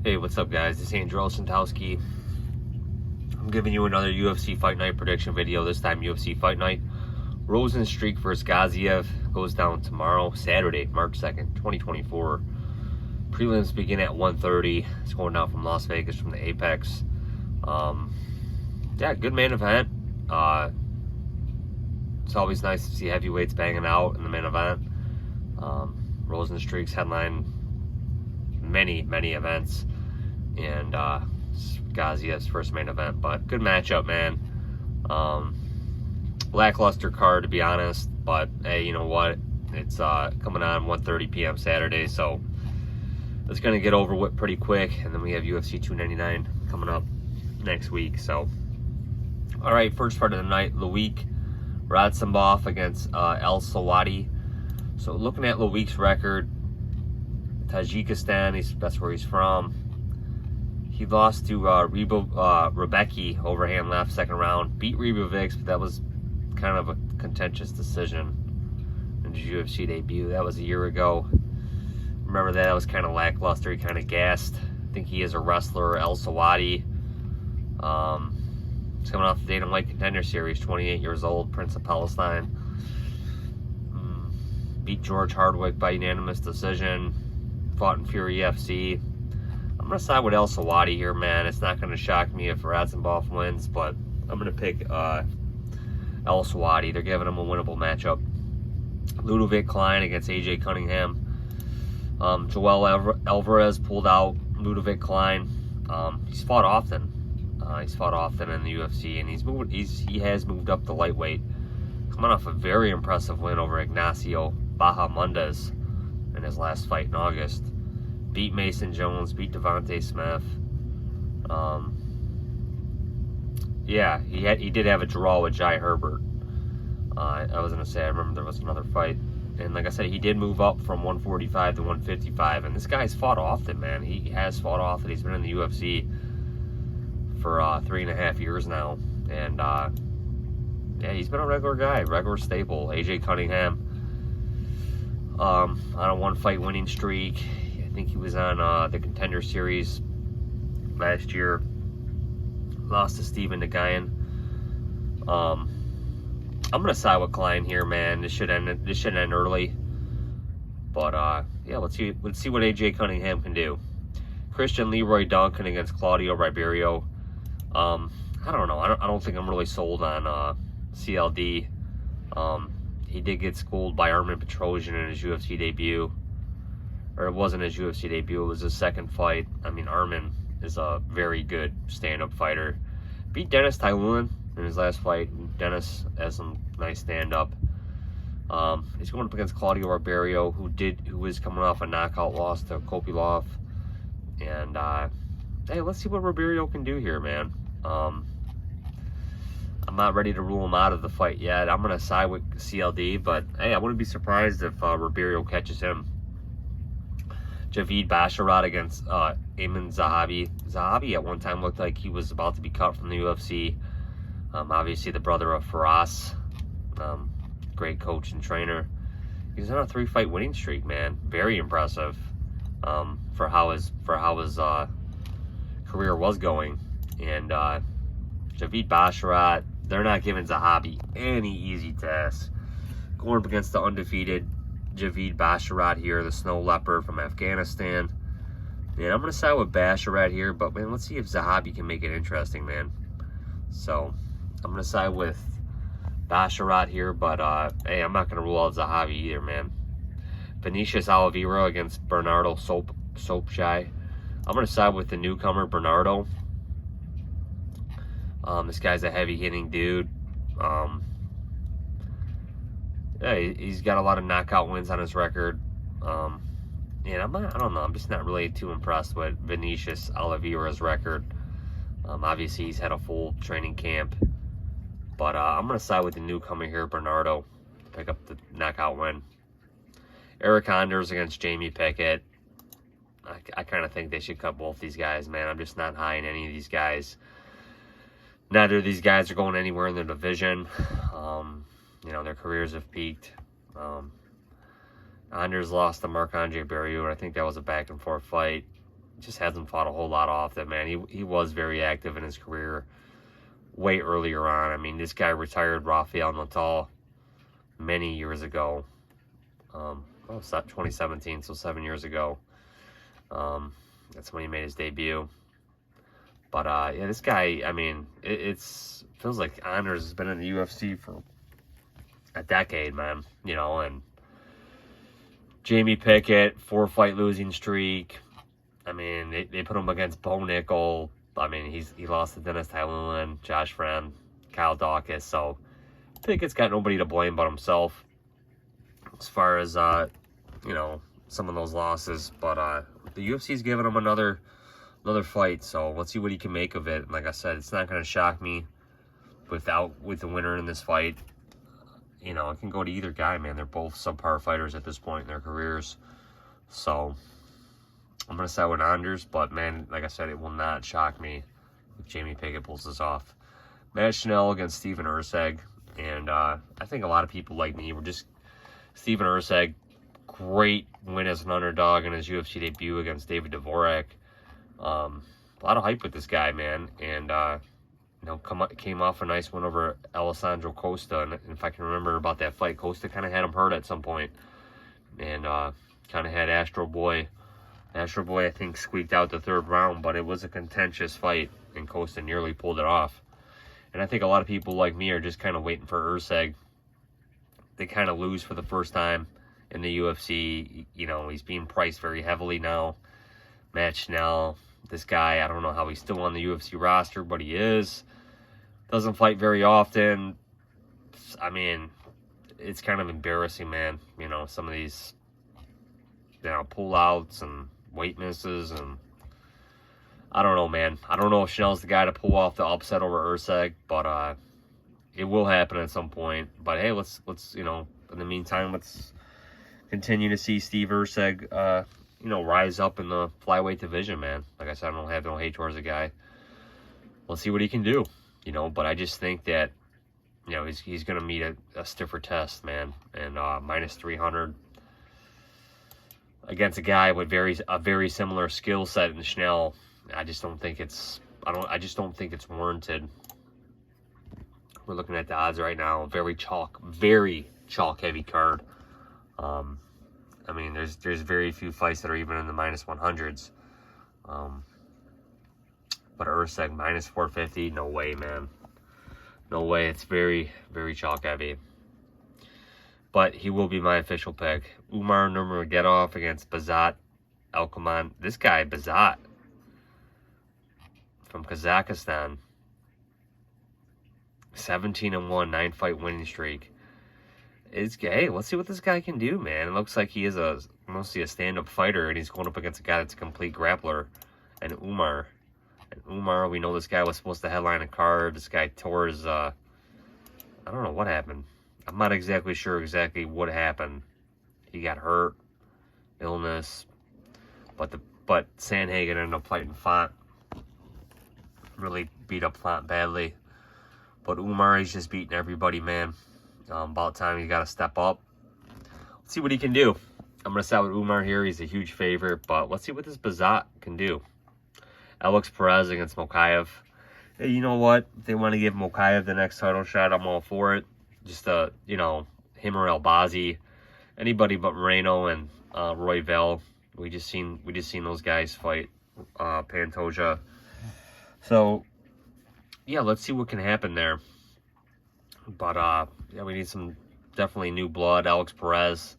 Hey, what's up, guys? This is Rozenstruik. I'm giving you another UFC Fight Night prediction video. This time, UFC Fight Night. Rozenstruik versus Gaziev goes down tomorrow, Saturday, March 2nd, 2024. Prelims begin at 1:30. It's going down from Las Vegas from the Apex. Yeah, good main event. It's always nice to see heavyweights banging out in the main event. Rozenstruik's headline many events, and Gaziev's first main event, but good matchup, man. Lackluster card, to be honest, but hey, you know what, it's coming on 1:30 p.m. Saturday, so it's gonna get over with pretty quick, and then we have UFC 299 coming up next week. So all right, first fight of the night, Rozenstruik against El Sawadi. So looking at Loic's record, Tajikistan, that's where he's from. He lost to Rebecki, overhand left, second round. Beat Ribovics, but that was kind of a contentious decision in his UFC debut. That was a year ago. Remember that was kind of lackluster. He kind of gassed. I think he is a wrestler, El Sawadi. He's coming off the Dana White Contender Series, 28 years old, Prince of Palestine. Beat George Hardwick by unanimous decision. Fought in Fury FC. I'm going to side with El Sawadi here, man. It's not going to shock me if Rozenstruik wins, but I'm going to pick El Sawadi. They're giving him a winnable matchup. Ludovic Klein against AJ Cunningham. Joel Alvarez pulled out Ludovic Klein. He's fought often. He's fought often in the UFC, and he has moved up to lightweight. Coming off a very impressive win over Ignacio Bahamondes in his last fight in August. Beat Mason Jones, beat Devontae Smith. Yeah, he did have a draw with Jai Herbert. I was gonna say, I remember there was another fight, and like I said, he did move up from 145 to 155. And this guy's fought often, man. He has fought often. He's been in the UFC for 3.5 years now, and yeah, he's been a regular guy, regular staple. AJ Cunningham on a 1-fight winning streak. I think he was on the Contender Series last year. Lost to Steven Nagayan. I'm gonna side with Klein here, man. This should end early. But yeah, let's see what AJ Cunningham can do. Christian Leroy Duncan against Claudio Ribeiro. I don't know. I don't think I'm really sold on CLD. He did get schooled by Armin Petrosian in his UFC debut. Or it wasn't his UFC debut, it was his second fight. I mean, Armin is a very good stand-up fighter. Beat Dennis Tailuan in his last fight. Dennis has some nice stand-up. He's going up against Claudio Ribeiro, who is coming off a knockout loss to Kopilov. And hey, let's see what Ribeiro can do here, man. I'm not ready to rule him out of the fight yet. I'm going to side with CLD, but hey, I wouldn't be surprised if Ribeiro catches him. Javid Basharat against Ayman Zahabi. Zahabi at one time looked like he was about to be cut from the UFC. Obviously the brother of Faraz. Great coach and trainer. He's on a 3-fight winning streak, man. Very impressive for how his career was going. And Javid Basharat, they're not giving Zahabi any easy tasks. Going up against the undefeated Javid Basharat here, the Snow Leopard from Afghanistan. Man, I'm going to side with Basharat here, but man, let's see if Zahabi can make it interesting, man. So, I'm going to side with Basharat here, but hey, I'm not going to rule out Zahabi either, man. Vinicius Oliveira against Bernardo Sopchai. I'm going to side with the newcomer, Bernardo. This guy's a heavy-hitting dude. Yeah, he's got a lot of knockout wins on his record. And I don't know, I'm just not really too impressed with Vinicius Oliveira's record. Obviously, he's had a full training camp. But I'm going to side with the newcomer here, Bernardo, to pick up the knockout win. Eric Anders against Jamie Pickett. I kind of think they should cut both these guys, man. I'm just not high in any of these guys. Neither of these guys are going anywhere in their division. You know, their careers have peaked. Anders lost to Marc-Andre Barriault. I think that was a back-and-forth fight. just hasn't fought a whole lot often, man. He was very active in his career way earlier on. I mean, this guy retired Rafael Natal many years ago. It's not 2017, so 7 years ago. That's when he made his debut. But yeah, this guy, I mean, it's feels like Anders has been in the UFC for a decade, man. You know, and Jamie Pickett, 4-fight losing streak. I mean, they put him against Bo Nickel. I mean, he lost to Dennis Tylunin, Josh Friend, Kyle Dawkins. So Pickett's got nobody to blame but himself as far as you know, some of those losses. But the UFC's giving him another fight, so let's see what he can make of it. And like I said, it's not going to shock me with the winner in this fight. You know, it can go to either guy, man. They're both subpar fighters at this point in their careers. So I'm going to side with Anders, but man, like I said, it will not shock me if Jamie Pickett pulls this off. Matt Schnell against Steven Erceg, and I think a lot of people like me were just Steven Erceg, great win as an underdog in his UFC debut against David Dvorak. A lot of hype with this guy, man, and you know, came off a nice win over Alessandro Costa, and if I can remember about that fight, Costa kind of had him hurt at some point, and kind of had Astro Boy, I think, squeaked out the third round, but it was a contentious fight, and Costa nearly pulled it off. And I think a lot of people like me are just kind of waiting for Erceg. They kind of lose for the first time in the UFC. You know, he's being priced very heavily now. Matt Schnell, this guy, I don't know how he's still on the UFC roster, but he is. Doesn't fight very often. I mean, it's kind of embarrassing, man. You know, some of these, you know, pullouts and weight misses, and I don't know, man. I don't know if Schnell's the guy to pull off the upset over Erceg, but it will happen at some point. But hey, let's you know, in the meantime, let's continue to see Steve Erceg, you know, rise up in the flyweight division, man. Like I said, I don't have no hate towards the guy. Let's see what he can do, you know. But I just think that, you know, he's going to meet a stiffer test, man. And minus 300 against a guy with a very similar skill set in Schnell. I just don't think it's warranted. We're looking at the odds right now. Very chalk heavy card. I mean, there's very few fights that are even in the minus 100s. But Erceg minus 450, no way, man. No way. It's very, very chalk heavy. But he will be my official pick. Umar Nurmagomedov against Bazat Alkaman. This guy, Bazat, from Kazakhstan. 17-1, 9-fight winning streak. Hey, let's see what this guy can do, man. It looks like he is mostly a stand-up fighter, and he's going up against a guy that's a complete grappler. And Umar, we know this guy was supposed to headline a card. This guy tore his, I don't know what happened. I'm not exactly sure what happened. He got hurt, illness, but Sandhagen ended up fighting Font. Really beat up Font badly. But Umar, he's just beating everybody, man. About time he got to step up. Let's see what he can do. I'm going to side with Umar here. He's a huge favorite, but let's see what this Bazat can do. Alex Perez against Mokaev. Hey, you know what? If they want to give Mokaev the next title shot, I'm all for it. Just, you know, him or Albazi. Anybody but Moreno and Roy Vell. We just seen those guys fight Pantoja. So, yeah, let's see what can happen there. But, yeah, we need some definitely new blood. Alex Perez.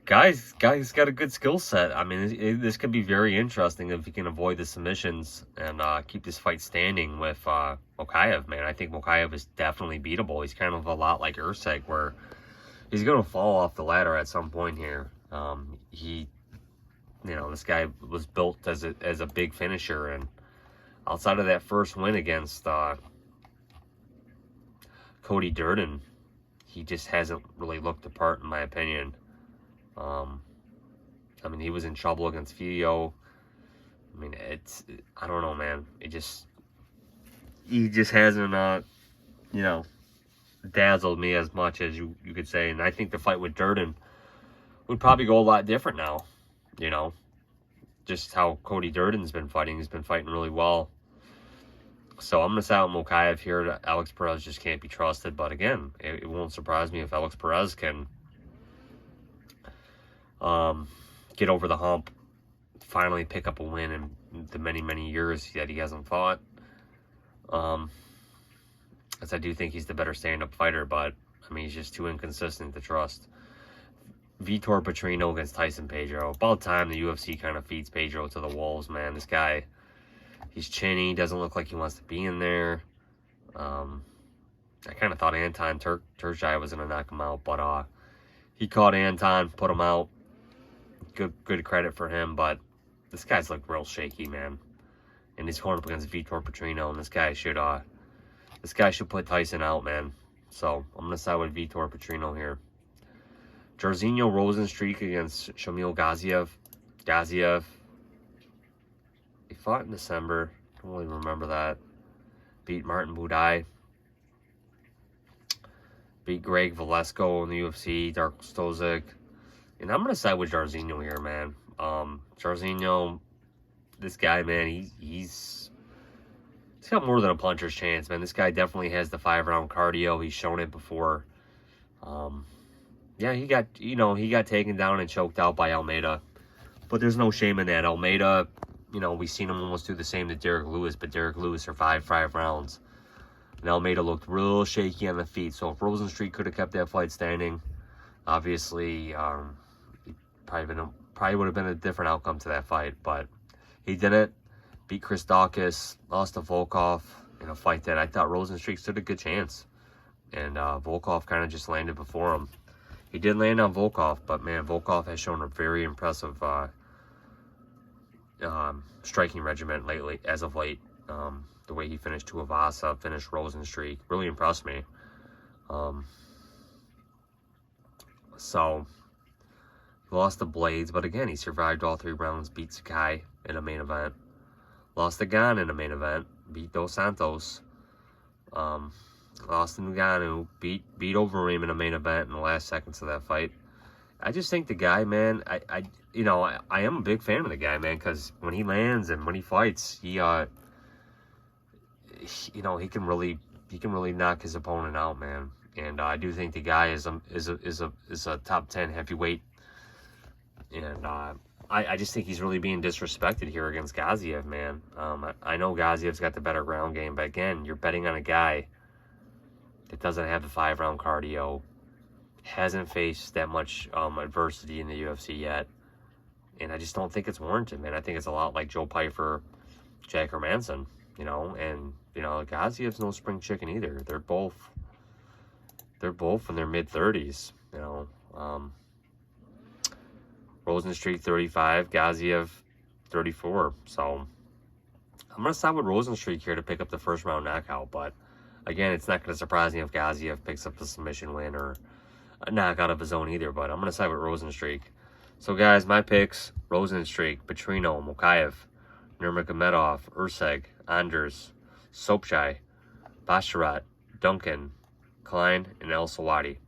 Guy's got a good skill set. I mean, this could be very interesting if he can avoid the submissions and keep this fight standing with Mokaev, man. I think Mokaev is definitely beatable. He's kind of a lot like Erceg, where he's going to fall off the ladder at some point here. You know, this guy was built as a big finisher, and outside of that first win against Cody Durden, he just hasn't really looked the part, in my opinion. I mean, he was in trouble against Filio. I mean, I don't know, man. He just hasn't, you know, dazzled me as much as you could say. And I think the fight with Durden would probably go a lot different now, you know. just how Cody Durden's been fighting. He's been fighting really well. So I'm going to side with Mokaev here. Alex Perez just can't be trusted. But again, it won't surprise me if Alex Perez can get over the hump, finally pick up a win in the many, many years that he hasn't fought. As I do think he's the better stand-up fighter, but I mean, he's just too inconsistent to trust. Vitor Petrino against Tyson Pedro. About time the UFC kind of feeds Pedro to the wolves, man. This guy, he's chinny, doesn't look like he wants to be in there. I kind of thought Anton Turchai was going to knock him out, but he caught Anton, put him out. Good credit for him, but this guy's looked real shaky, man. And he's going up against Vitor Petrino, and this guy should put Tyson out, man. So I'm gonna side with Vitor Petrino here. Jairzinho Rozenstruik against Shamil Gaziev. Gaziev, he fought in December. I don't really remember that. Beat Martin Budai. Beat Greg Velasco in the UFC. Dark Stozic. And I'm gonna side with Jairzinho here, man. Jairzinho, this guy, man, he's got more than a puncher's chance, man. This guy definitely has the 5-round cardio. He's shown it before. Yeah, he got taken down and choked out by Almeida. But there's no shame in that. Almeida, we've seen him almost do the same to Derek Lewis, but Derek Lewis survived 5 rounds. And Almeida looked real shaky on the feet. So if Rozenstruik could have kept that fight standing, obviously, probably would have been a different outcome to that fight. But he didn't. Beat Chris Daukaus, lost to Volkov in a fight that I thought Rozenstruik stood a good chance. And Volkov kind of just landed before him. He did land on Volkov, but man, Volkov has shown a very impressive striking regimen as of late. The way he finished Tuivasa, finished Rozenstruik, really impressed me. So, he lost to Blades, but again, he survived all 3 rounds, beat Sakai in a main event. Lost to Gan in the main event. Beat Dos Santos. Lost to Ngannou. Beat Overeem in the main event in the last seconds of that fight. I just think the guy, man, I am a big fan of the guy, man, because when he lands and when he fights, he can really knock his opponent out, man. And I do think the guy is a top 10 heavyweight. And I just think he's really being disrespected here against Gaziev, man. I know Gaziev's got the better ground game, but again, you're betting on a guy that doesn't have the 5-round cardio, hasn't faced that much adversity in the UFC yet, and I just don't think it's warranted, man. I think it's a lot like Joe Pyfer, Jack Hermanson, and Gaziev's no spring chicken either. They're both in their mid-30s, Rozenstruik 35, Gaziev 34. So I'm going to side with Rozenstruik here to pick up the 1st-round knockout. But again, it's not going to surprise me if Gaziev picks up the submission win or a knockout of his own either. But I'm going to side with Rozenstruik. So guys, my picks: Rozenstruik, Petrino, Mokaev, Nurmagomedov, Urseg, Anders, Sopchai, Basharat, Duncan, Klein, and El Sawadi.